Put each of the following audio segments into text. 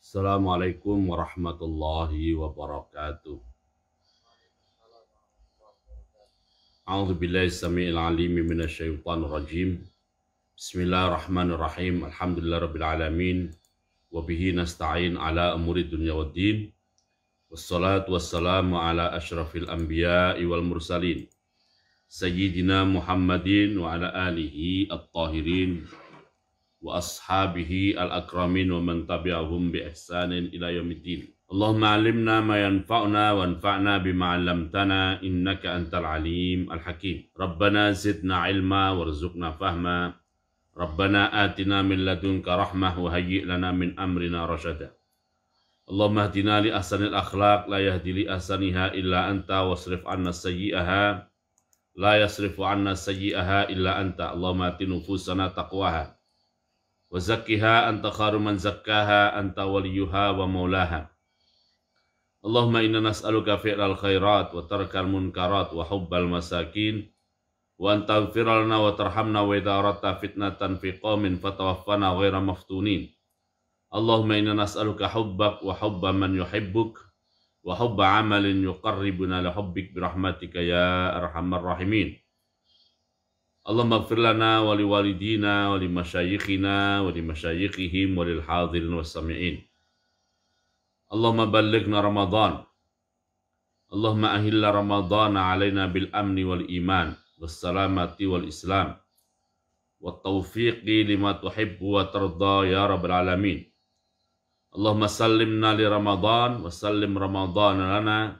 Assalamualaikum warahmatullahi wabarakatuh. A'udzu billahi samiil alim minasyaitonir rajim. Bismillahirrahmanirrahim. Alhamdulillahirabbil alamin wa bihi nasta'in ala umuri dunya waddin. Wassalatu wassalamu ala asyrafil anbiya'i wal mursalin. Sayyidina Muhammadin wa ala alihi at-tahirin wa ashabihi al-akramin wa man tabi'ahum bi ihsanin ila yaumiddin. Allahumma alimna ma yanfa'una wanfa'na bima 'allamtana innaka antal alim al-hakim. Rabbana zidna ilma warzuqna fahma. Rabbana atina min ladunka rahmah wa hayyi' lana min amrina rasyada. Allahumma hdina li ahsanil akhlaq la yahdi li ahsaniha illa anta wasrif 'anna sayyi'aha la yasrifu 'anna sayyi'aha illa anta. Allahumma ati nufusana taqwaha wa zakkiha anta khairu man zakkaha anta waliyuha wa maulaha. Allahumma inna nas'aluka fi'lal khairat wa tarkal munkarat wa hubbal masakin wa an taghfir lana wa tarhamna wa idza aradta fitnatan fi qaumin fatawaffana ghaira maftunin. Allahumma inna nas'aluka hubbak wa hubba man yuhibbuk wa hubba amalin yuqarribuna li hubbik bi rahmatika ya arhamar rahimin. Allahumma ighfir lana wa li walidina wa li masyayikhina wa li masyayikhihim wa lil hadirin was sami'in. Allahumma ballighna Ramadan. Allahumma ahilla Ramadan alaina bil amni wal iman was salamati wal islam wat taufiqi lima tuhibbu wa tarda ya rabbal alamin. Allahumma sallimna li Ramadan wa sallim Ramadan lana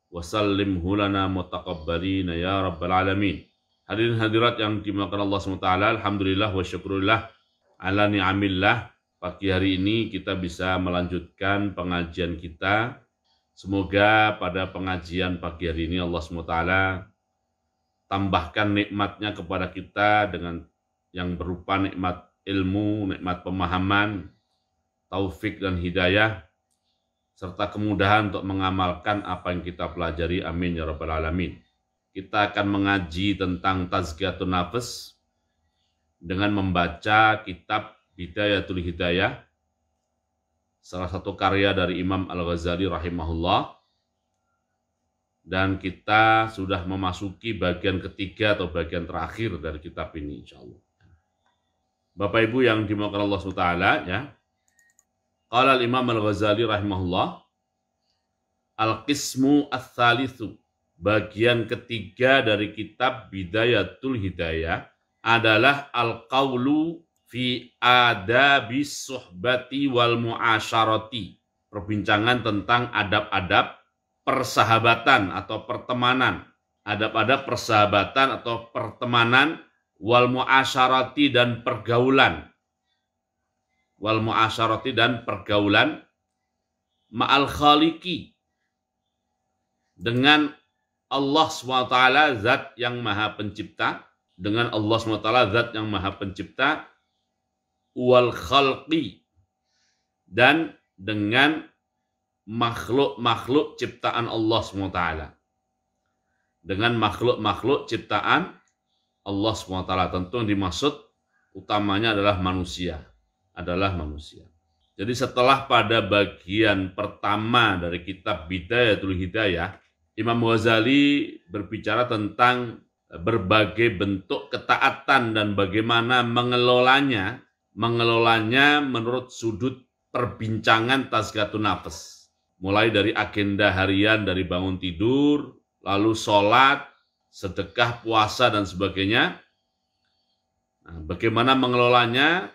wa sallimhu lana mutaqabbalina ya rabbal alamin. Hadirin hadirat yang dimuliakan Allah SWT, alhamdulillah wa syukurillah ala ni'amillah. Pagi hari ini kita bisa melanjutkan pengajian kita. Semoga pada pengajian pagi hari ini Allah SWT tambahkan nikmatnya kepada kita dengan yang berupa nikmat ilmu, nikmat pemahaman, taufik dan hidayah, serta kemudahan untuk mengamalkan apa yang kita pelajari. Amin ya rabbal alamin. Kita akan mengaji tentang Tazkiyatun Nafs dengan membaca kitab Bidayatul Hidayah, salah satu karya dari Imam Al-Ghazali rahimahullah. Dan kita sudah memasuki bagian ketiga atau bagian terakhir dari kitab ini insyaallah. Bapak Ibu yang dimuliakan Allah SWT, ya. Qala al-Imam Al-Ghazali rahimahullah, al-qismu ats-tsalitsu, bagian ketiga dari kitab Bidayatul Hidayah adalah al-qawlu fi adabis suhbati wal muasyarati, perbincangan tentang adab-adab persahabatan atau pertemanan, adab-adab persahabatan atau pertemanan, wal muasyarati dan pergaulan, wal muasyarati dan pergaulan, ma'al khaliqi, dengan Allah SWT zat yang maha pencipta, dengan Allah SWT zat yang maha pencipta, wal khalqi, dan dengan makhluk-makhluk ciptaan Allah SWT, dengan makhluk-makhluk ciptaan Allah SWT. Tentu yang dimaksud utamanya adalah manusia, Jadi setelah pada bagian pertama dari kitab Bidayatul Hidayah, Imam Ghazali berbicara tentang berbagai bentuk ketaatan dan bagaimana mengelolanya menurut sudut perbincangan Tazkiyatun Nafs. Mulai dari agenda harian, dari bangun tidur, lalu sholat, sedekah, puasa, dan sebagainya. Nah, bagaimana mengelolanya,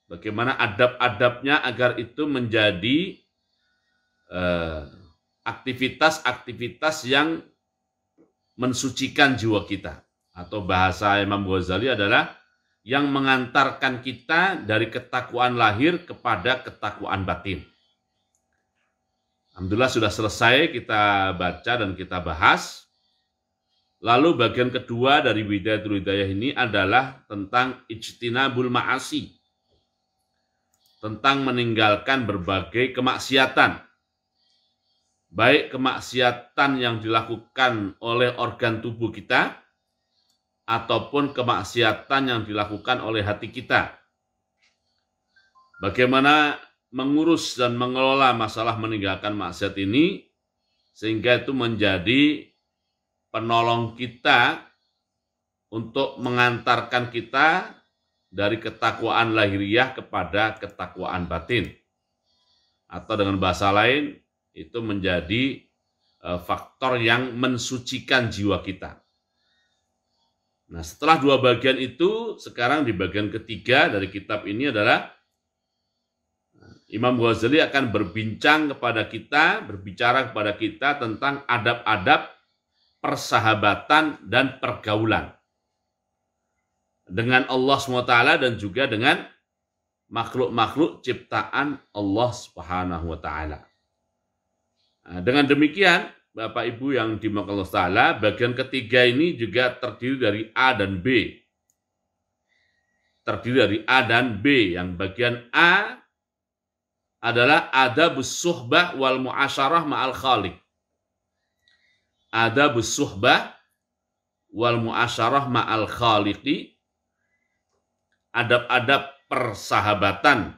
bagaimana adab-adabnya agar itu menjadi aktivitas-aktivitas yang mensucikan jiwa kita. Atau bahasa Imam Ghazali adalah yang mengantarkan kita dari ketakwaan lahir kepada ketakwaan batin. Alhamdulillah sudah selesai kita baca dan kita bahas. Lalu bagian kedua dari Bidayatul Hidayah ini adalah tentang ijtinabul ma'asi, tentang meninggalkan berbagai kemaksiatan, baik kemaksiatan yang dilakukan oleh organ tubuh kita ataupun kemaksiatan yang dilakukan oleh hati kita. Bagaimana mengurus dan mengelola masalah meninggalkan maksiat ini, sehingga itu menjadi penolong kita untuk mengantarkan kita dari ketakwaan lahiriah kepada ketakwaan batin. Atau dengan bahasa lain, itu menjadi faktor yang mensucikan jiwa kita. Nah, setelah dua bagian itu, sekarang di bagian ketiga dari kitab ini adalah Imam Ghazali akan berbicara kepada kita tentang adab-adab persahabatan dan pergaulan dengan Allah SWT dan juga dengan makhluk-makhluk ciptaan Allah Subhanahu wa taala. Nah, dengan demikian, Bapak Ibu yang dimuliakan Allah Ta'ala, bagian ketiga ini juga terdiri dari A dan B. Terdiri dari A dan B. Yang bagian A adalah adabus suhbah wal mu'asyarah ma'al khaliq. Adabus suhbah wal mu'asyarah ma'al khaliqi. Adab-adab persahabatan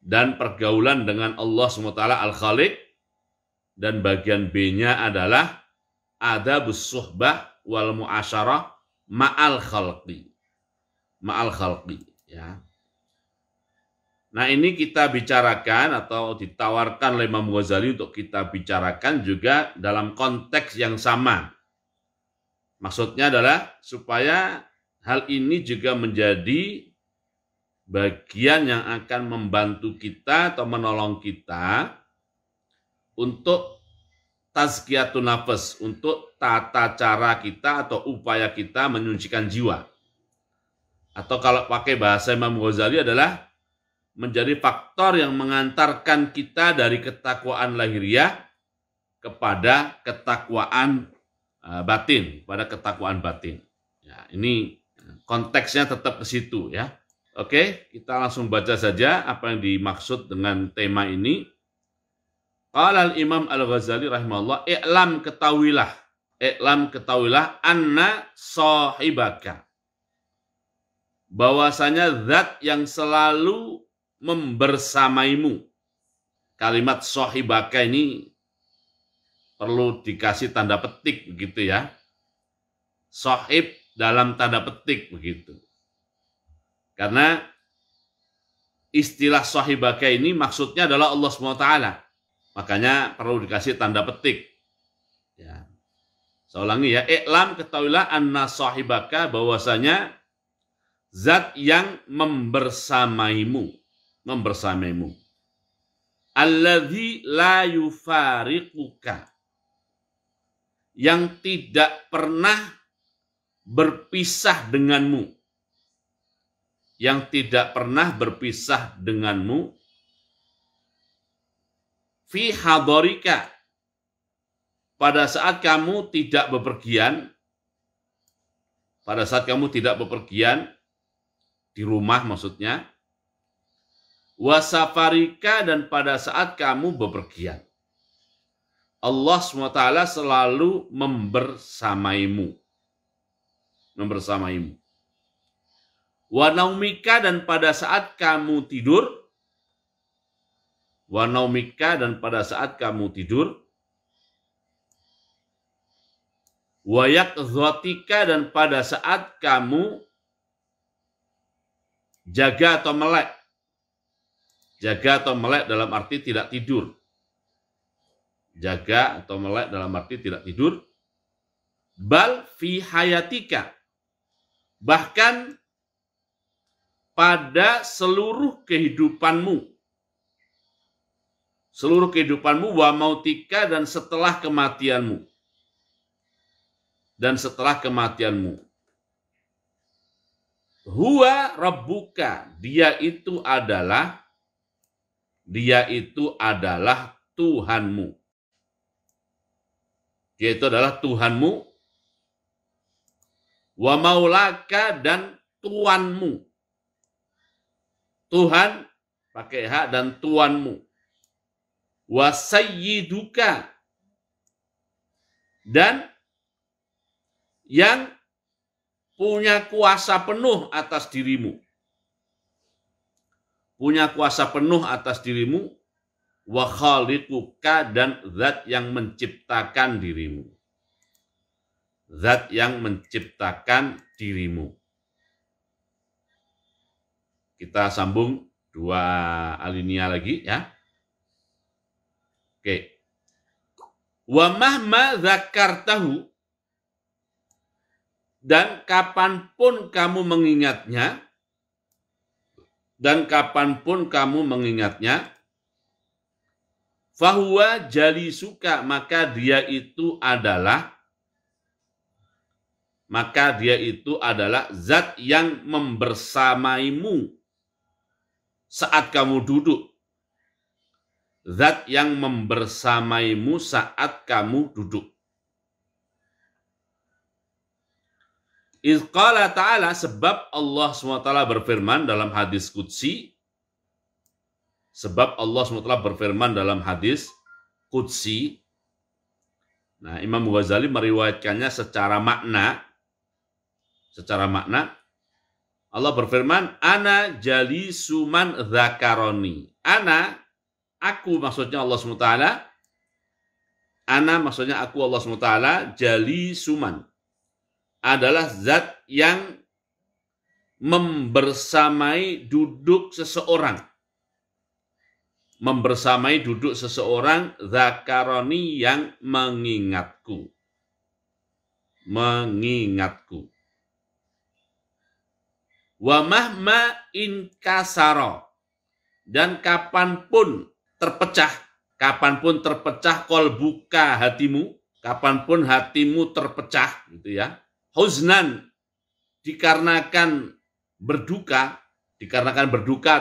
dan pergaulan dengan Allah SWT Al-Khaliq, dan bagian B-nya adalah adabus suhbah wal mu'asyarah ma'al khalqi. Ma'al khalqi, ya. Nah, ini kita bicarakan atau ditawarkan oleh Imam Ghazali untuk kita bicarakan juga dalam konteks yang sama. Maksudnya adalah supaya hal ini juga menjadi bagian yang akan membantu kita atau menolong kita untuk tazkiyatun nafas, untuk tata cara kita atau upaya kita menyucikan jiwa. Atau kalau pakai bahasa Imam Ghazali adalah menjadi faktor yang mengantarkan kita dari ketakwaan lahiriah kepada ketakwaan batin, pada ketakwaan batin. Ya, ini konteksnya tetap ke situ ya. Oke, kita langsung baca saja apa yang dimaksud dengan tema ini. Qala al-Imam Al-Ghazali rahimahullah, i'lam ketahuilah anna sahibaka, bahwasanya zat yang selalu membersamaimu. Kalimat sahibaka ini perlu dikasih tanda petik begitu ya. Sahib dalam tanda petik begitu. Karena istilah sahibaka ini maksudnya adalah Allah SWT. Makanya perlu dikasih tanda petik. Ya. Saya ulangi ya. I'lam ketahuilah anna sahibaka, bahwasanya zat yang membersamaimu. Alladzi la yufariquka, yang tidak pernah berpisah denganmu. Yang tidak pernah berpisah denganmu. Fi hadorika, pada saat kamu tidak bepergian. Pada saat kamu tidak bepergian, di rumah maksudnya. Wasafarika, dan pada saat kamu bepergian. Allah SWT selalu membersamaimu. Wa naumika, dan pada saat kamu tidur. Wa naumika, dan pada saat kamu tidur. Wa yaqdhatika, dan pada saat kamu jaga atau melek. Jaga atau melek dalam arti tidak tidur. Jaga atau melek dalam arti tidak tidur. Bal fi hayatika, bahkan pada seluruh kehidupanmu. Seluruh kehidupanmu, wa mautika, dan setelah kematianmu. Dan setelah kematianmu. Huwa rabbuka, dia itu adalah Tuhanmu. Dia itu adalah Tuhanmu. Wa maulaka, dan tuanmu. Tuhan pakai hak, dan tuanmu. Wa sayyiduka, dan yang punya kuasa penuh atas dirimu. punya kuasa penuh atas dirimu, wa khaliquka, dan zat yang menciptakan dirimu. Zat yang menciptakan dirimu. Kita sambung 2 alinea lagi ya. Oke. Wa mahma dzakartahu, dan kapanpun kamu mengingatnya, fahuwa jalisuka, maka dia itu adalah zat yang membersamaimu saat kamu duduk. Zat yang membersamaimu saat kamu duduk. Idz qala ta'ala, sebab Allah SWT berfirman dalam hadis qudsi. Nah, Imam Ghazali meriwayatkannya secara makna. Allah berfirman, ana jalisuman dzakaroni. Aku maksudnya Allah SWT. Maksudnya aku Allah SWT. Jalisuman adalah zat yang membersamai duduk seseorang. Dzakaroni, yang mengingatku. Wa mahma inkasara, dan kapanpun terpecah kolbuka, hatimu, kapanpun hatimu terpecah gitu ya. Huznan, dikarenakan berduka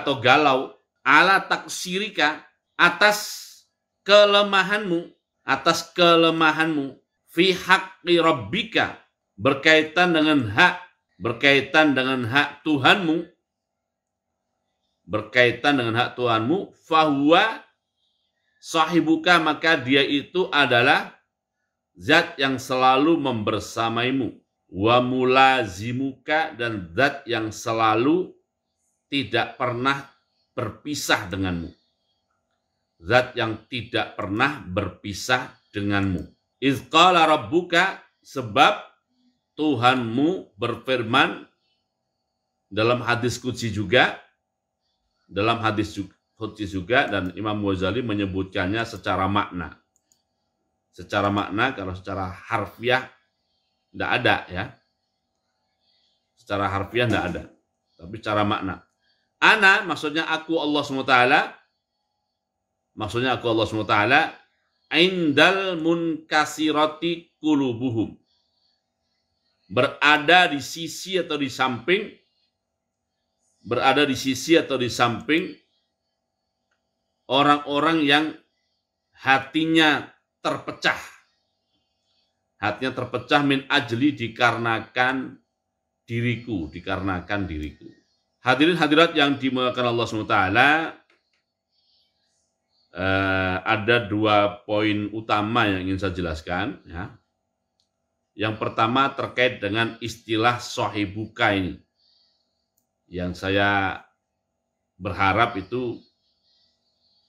atau galau, ala taksirika, atas kelemahanmu, fi haqqi rabbika, berkaitan dengan hak Tuhanmu, fahuwa sahibuka, maka dia itu adalah zat yang selalu membersamaimu, wa mulazimuka, dan zat yang selalu tidak pernah berpisah denganmu. Idz qala rabbuka, sebab Tuhanmu berfirman dalam hadis qudsi juga, dan Imam Ghazali menyebutkannya secara makna. Kalau secara harfiah tidak ada ya. Tapi secara makna. Ana, maksudnya aku Allah SWT, indal munkasirati qulubuhum, berada di sisi atau di samping orang-orang yang hatinya terpecah min ajli, dikarenakan diriku. Hadirin hadirat yang dimuliakan Allah SWT, ada 2 poin utama yang ingin saya jelaskan ya. Yang pertama terkait dengan istilah sahibuka ini, yang saya berharap itu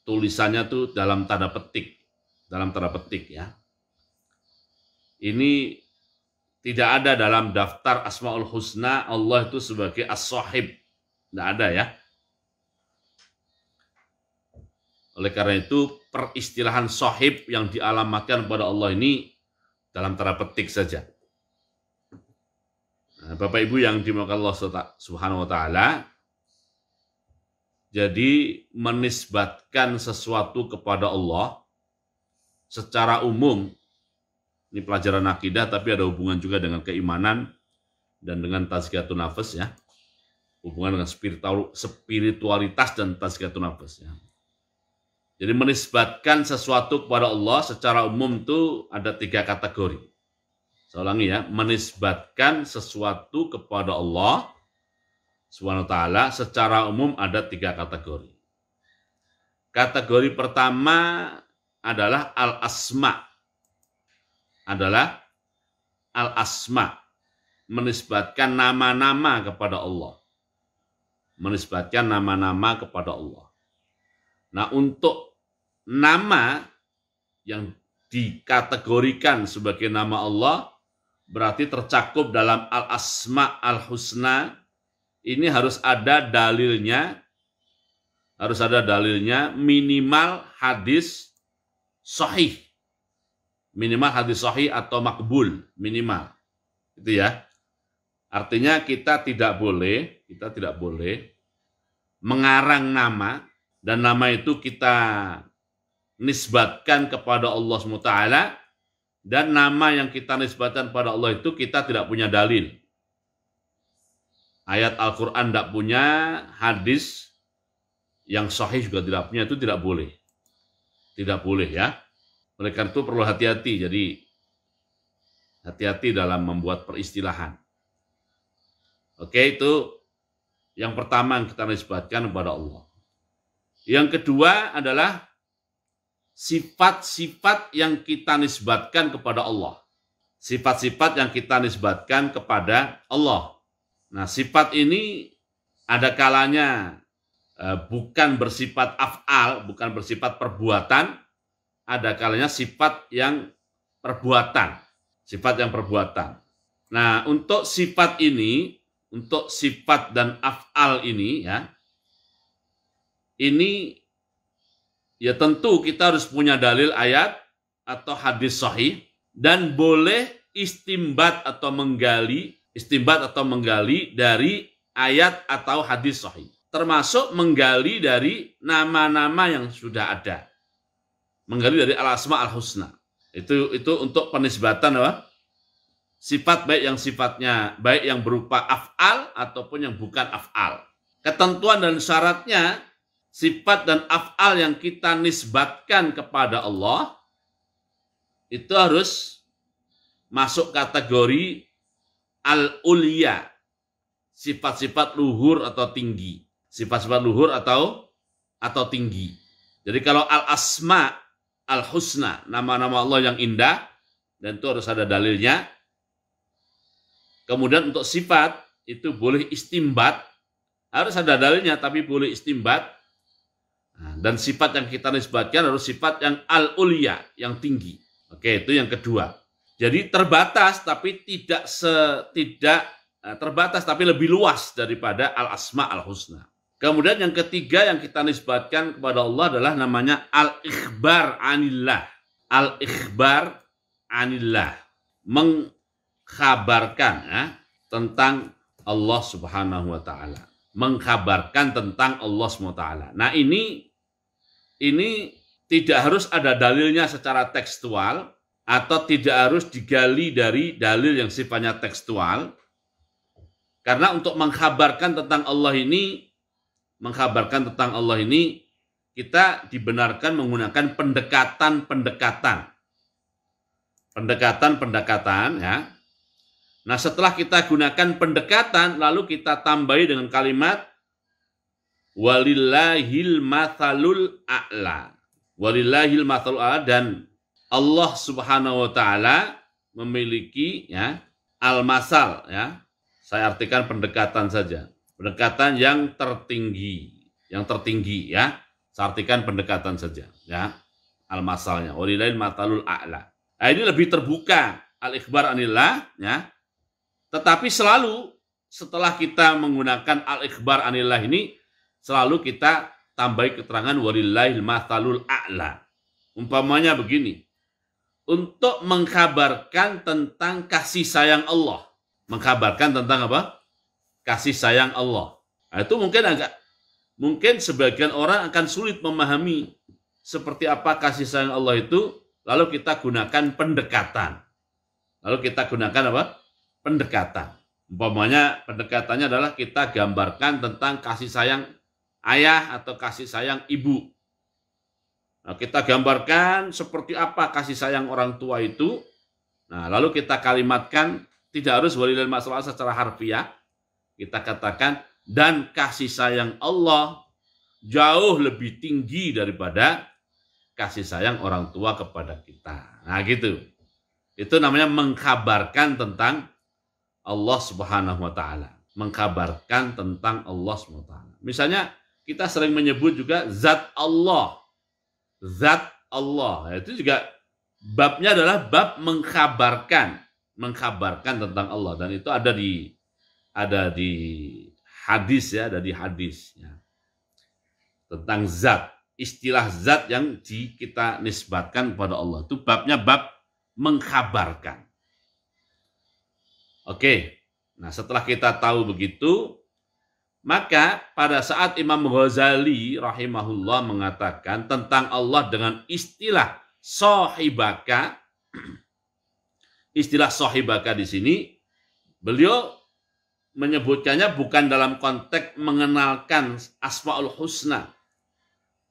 tulisannya tuh dalam tanda petik ya. Ini tidak ada dalam daftar Asmaul Husna Allah itu sebagai as-sahib, tidak ada ya. Oleh karena itu peristilahan sahib yang dialamatkan kepada Allah ini dalam tanda petik saja. Nah, Bapak Ibu yang dimuliakan Allah Subhanahu wa taala, jadi menisbatkan sesuatu kepada Allah secara umum, ini pelajaran akidah tapi ada hubungan juga dengan keimanan dan dengan tazkiyatun nafas ya. Hubungan dengan spiritualitas dan tazkiyatun nafas ya. Jadi menisbatkan sesuatu kepada Allah secara umum itu ada 3 kategori. Saya ulangi ya, menisbatkan sesuatu kepada Allah Subhanahu wa taala secara umum ada 3 kategori. Kategori pertama adalah al-asma. Menisbatkan nama-nama kepada Allah. menisbatkan nama-nama kepada Allah. Nah, untuk nama yang dikategorikan sebagai nama Allah berarti tercakup dalam al-asma al-husna. Ini harus ada dalilnya, minimal hadis sahih. Minimal hadis sahih atau makbul, minimal. Itu ya. Artinya kita tidak boleh mengarang nama, dan nama itu kita nisbatkan kepada Allah SWT, dan nama yang kita nisbatkan kepada Allah itu kita tidak punya dalil. Ayat Al-Quran tidak punya, hadis yang sahih juga tidak punya, itu tidak boleh. Tidak boleh ya. Oleh karena itu perlu hati-hati, jadi hati-hati dalam membuat peristilahan. Oke, itu yang pertama yang kita nisbatkan kepada Allah. Yang kedua adalah sifat-sifat yang kita nisbatkan kepada Allah. Sifat-sifat yang kita nisbatkan kepada Allah. Nah, sifat ini ada kalanya bukan bersifat af'al, bukan bersifat perbuatan, ada kalanya sifat yang perbuatan. Sifat yang perbuatan. Nah, untuk sifat ini, untuk sifat dan af'al ini ya, ini ya tentu kita harus punya dalil ayat atau hadis sahih, dan boleh istimbat atau menggali dari ayat atau hadis sahih. Termasuk menggali dari nama-nama yang sudah ada. Menggali dari al-asma al-husna. Itu untuk penisbatan apa? Sifat baik yang berupa af'al ataupun yang bukan af'al. Ketentuan dan syaratnya, sifat dan af'al yang kita nisbatkan kepada Allah itu harus masuk kategori al-ulya, sifat-sifat luhur atau tinggi. Sifat-sifat luhur atau tinggi. Jadi kalau al-asma al-husna, nama-nama Allah yang indah, dan itu harus ada dalilnya. Kemudian untuk sifat, itu boleh istimbat, harus ada dalilnya, tapi boleh istimbat. Nah, dan sifat yang kita nisbatkan harus sifat yang al-ulya, yang tinggi. Oke, itu yang kedua. Jadi terbatas, tapi tidak terbatas, tapi lebih luas daripada al-asma al-husna. Kemudian yang ketiga yang kita nisbatkan kepada Allah adalah namanya al-ikhbar anillah. Al-ikhbar anillah. Mengkhabarkan ya, tentang Allah Subhanahu wa Ta'ala. Mengkhabarkan tentang Allah Subhanahu wa Ta'ala. Nah, ini tidak harus ada dalilnya secara tekstual, atau tidak harus digali dari dalil yang sifatnya tekstual. Karena untuk mengkhabarkan tentang Allah ini, kita dibenarkan menggunakan pendekatan ya. Nah, setelah kita gunakan pendekatan, lalu kita tambahi dengan kalimat walillahil mathalul a'la. Walillahil mathalul a'la, dan Allah Subhanahu wa Ta'ala memiliki ya al-masal ya. Saya artikan pendekatan saja. Pendekatan yang tertinggi ya. Saya artikan pendekatan saja ya. Al-masalnya walillahil mathalul a'la. Nah, ini lebih terbuka al-ikhbar anillah ya. Tetapi selalu setelah kita menggunakan al-ikhbar anillah ini, selalu kita tambahi keterangan walillahil mathalul a'la. Umpamanya begini. Untuk mengkabarkan tentang kasih sayang Allah. Mengkabarkan tentang apa? Kasih sayang Allah. Nah, itu mungkin sebagian orang akan sulit memahami seperti apa kasih sayang Allah itu, lalu kita gunakan pendekatan. Lalu kita gunakan apa? Pendekatan. Umpamanya pendekatannya adalah kita gambarkan tentang kasih sayang ayah atau kasih sayang ibu. Nah, kita gambarkan seperti apa kasih sayang orang tua itu. Nah, lalu kita kalimatkan, tidak harus walillahil masalah secara harfiah. Kita katakan, dan kasih sayang Allah jauh lebih tinggi daripada kasih sayang orang tua kepada kita. Nah, gitu. Itu namanya mengkabarkan tentang Allah Subhanahu wa Ta'ala. mengkabarkan tentang Allah SWT. Misalnya kita sering menyebut juga zat Allah. Zat Allah. Itu juga babnya adalah bab mengkabarkan tentang Allah, dan itu ada di hadis ya, ada di hadis ya. Tentang zat, istilah zat yang kita nisbatkan kepada Allah. Itu babnya bab mengkabarkan. Oke. Nah, setelah kita tahu begitu, maka pada saat Imam Ghazali rahimahullah mengatakan tentang Allah dengan istilah sahibaka, istilah sahibaka di sini beliau menyebutkannya bukan dalam konteks mengenalkan Asmaul Husna,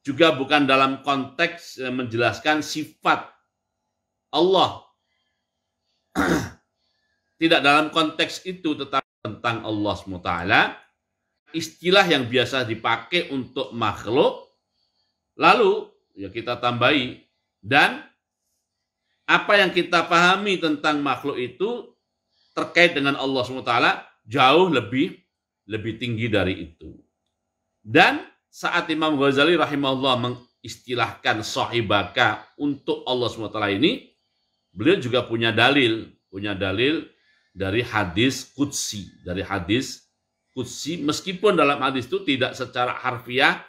juga bukan dalam konteks menjelaskan sifat Allah. Tidak dalam konteks itu, tetapi tentang Allah SWT, istilah yang biasa dipakai untuk makhluk, lalu ya kita tambahi, dan apa yang kita pahami tentang makhluk itu terkait dengan Allah SWT jauh lebih tinggi dari itu. Dan saat Imam Ghazali rahimahullah mengistilahkan sahibaka untuk Allah SWT ini, beliau juga punya dalil dari hadis qudsi, meskipun dalam hadis itu tidak secara harfiah,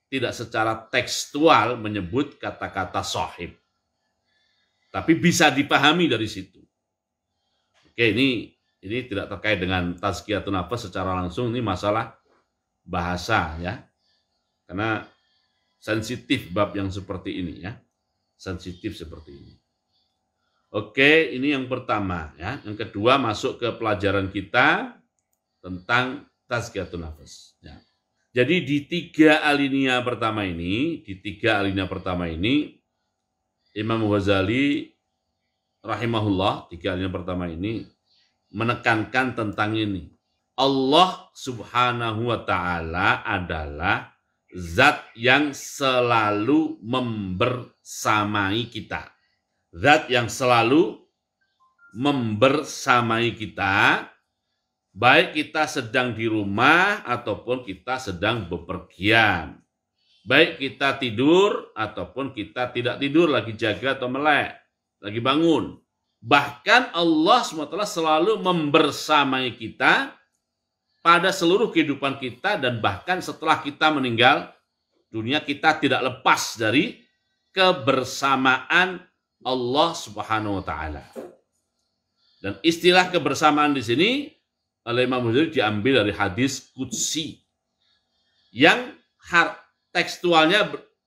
tidak secara tekstual menyebut kata-kata sahib, tapi bisa dipahami dari situ. Oke, ini tidak terkait dengan tazkiyatun nafas secara langsung, ini masalah bahasa ya, karena sensitif bab yang seperti ini ya, sensitif seperti ini. Oke, ini yang pertama ya. Yang kedua masuk ke pelajaran kita tentang tazkiyatun nafas ya. Jadi di tiga alinea pertama ini, Imam Ghazali rahimahullah, tiga alinea pertama ini menekankan tentang ini. Allah Subhanahu wa taala adalah zat yang selalu membersamai kita. Zat yang selalu membersamai kita, baik kita sedang di rumah ataupun kita sedang bepergian. Baik kita tidur ataupun kita tidak tidur, lagi jaga atau melek, lagi bangun. Bahkan Allah SWT selalu membersamai kita pada seluruh kehidupan kita, dan bahkan setelah kita meninggal dunia, kita tidak lepas dari kebersamaan Allah Subhanahu wa taala. Dan istilah kebersamaan di sini oleh Imam Ghazali diambil dari hadis qudsi yang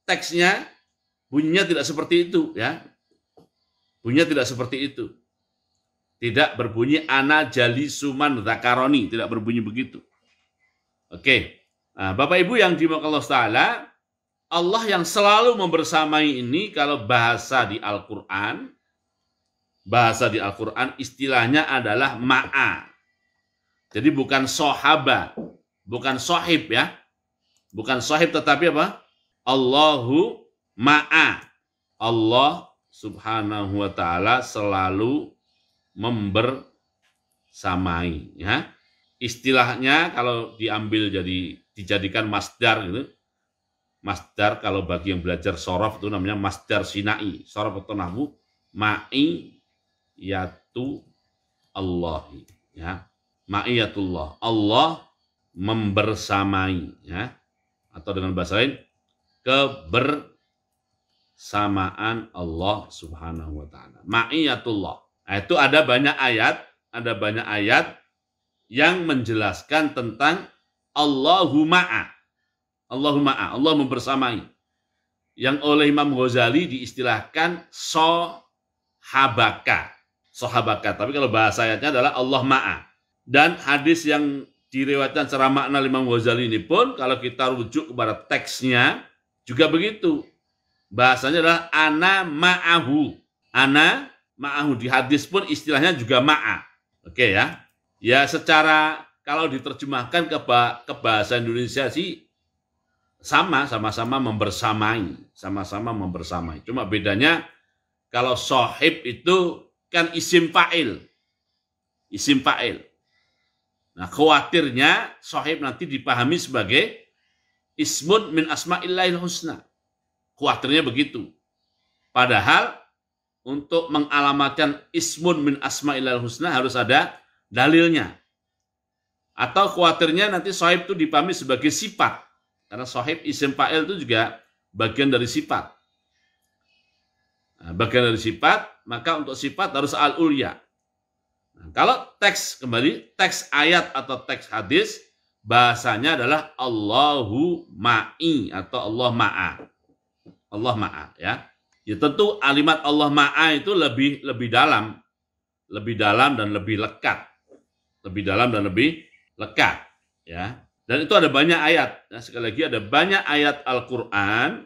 teksnya bunyinya tidak seperti itu ya. Bunyinya tidak seperti itu. Tidak berbunyi ana jalisuman dzakaroni, tidak berbunyi begitu. Oke. Nah, Bapak Ibu yang dimuliakan Allah taala, Allah yang selalu membersamai ini, kalau bahasa di Al-Quran istilahnya adalah ma'a. Jadi bukan sohaba, bukan sohib ya. Bukan sohib, tetapi apa? Allahu ma'a. Allah Subhanahu wa ta'ala selalu membersamai ya. Istilahnya kalau diambil dijadikan masdar gitu. Masdar kalau bagi yang belajar sorof itu namanya masdar sinai. Sorof atau nahwu, ma'iyatu Allahi ya. Ma'iyatullah, Allah membersamai ya. Atau dengan bahasa lain, kebersamaan Allah Subhanahu wa taala. Ma'iyatullah. Nah, itu ada banyak ayat yang menjelaskan tentang Allahu ma'a. Allah membersamai. Yang oleh Imam Ghazali diistilahkan sohabaka. Tapi kalau bahasa ayatnya adalah Allah ma'a. Dan hadis yang diriwayatkan secara makna Imam Ghazali ini pun, kalau kita rujuk kepada teksnya, juga begitu. Bahasanya adalah ana ma'ahu. Ana ma'ahu. Di hadis pun istilahnya juga ma'a. Oke ya. Ya secara kalau diterjemahkan ke bahasa Indonesia sih, sama-sama membersamai, Cuma bedanya kalau sohib itu kan isim fa'il. Nah, khawatirnya sahib nanti dipahami sebagai ismun min asma'illahil husna. Khawatirnya begitu. Padahal untuk mengalamatkan ismun min asma'illahil husna harus ada dalilnya. Atau khawatirnya nanti sahib itu dipahami sebagai sifat. Karena sahib isim fa'il itu juga bagian dari sifat. Nah, bagian dari sifat, maka untuk sifat harus al-ulya. Nah, kalau teks, kembali, teks ayat atau teks hadis, bahasanya adalah Allahu ma'i atau Allah ma'a. Allah ma'a, ya. Ya tentu kalimat Allah ma'a itu lebih dalam dan lebih lekat. Lebih dalam dan lebih lekat, ya. Dan itu ada banyak ayat. Nah, sekali lagi ada banyak ayat Al-Quran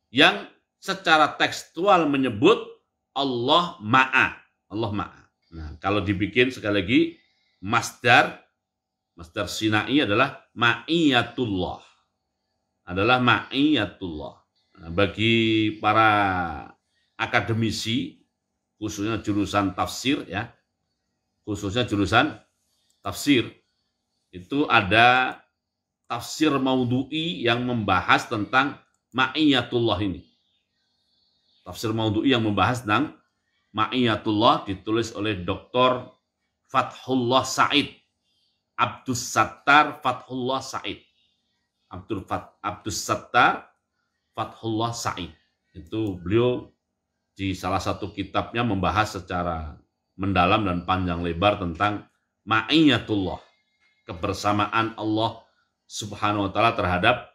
yang secara tekstual menyebut Allah ma'a. Allah ma'a. Nah, kalau dibikin sekali lagi, masdar sinai adalah ma'iyatullah. Adalah ma'iyatullah. Nah, bagi para akademisi, khususnya jurusan tafsir, ya, khususnya jurusan tafsir, itu ada tafsir maudhu'i yang membahas tentang ma'iyatullah ini. Tafsir maudhu'i yang membahas tentang ma'iyatullah ditulis oleh Dr. Fathullah Said. Abdus Sattar Fathullah Said. Abdus Sattar Fathullah Said. Itu beliau di salah satu kitabnya membahas secara mendalam dan panjang lebar tentang ma'iyatullah. Kebersamaan Allah Subhanahu wa ta'ala terhadap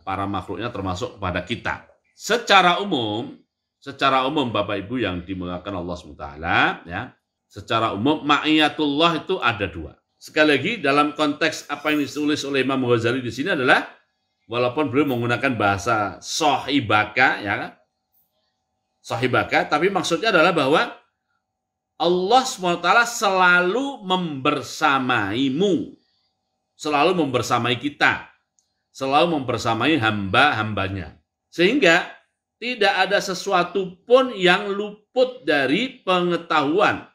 para makhluknya termasuk kepada kita. Secara umum Bapak Ibu yang dimuliakan Allah SWT, ya, secara umum ma'iyatullah itu ada dua. Sekali lagi dalam konteks apa yang ditulis oleh Imam Ghazali di sini adalah, walaupun beliau menggunakan bahasa sahibaka, ya, sahibaka, tapi maksudnya adalah bahwa Allah SWT selalu membersamaimu, selalu membersamai kita, selalu membersamai hamba-hambanya. Sehingga tidak ada sesuatu pun yang luput dari pengetahuan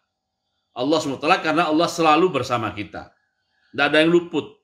Allah SWT karena Allah selalu bersama kita. Tidak ada yang luput.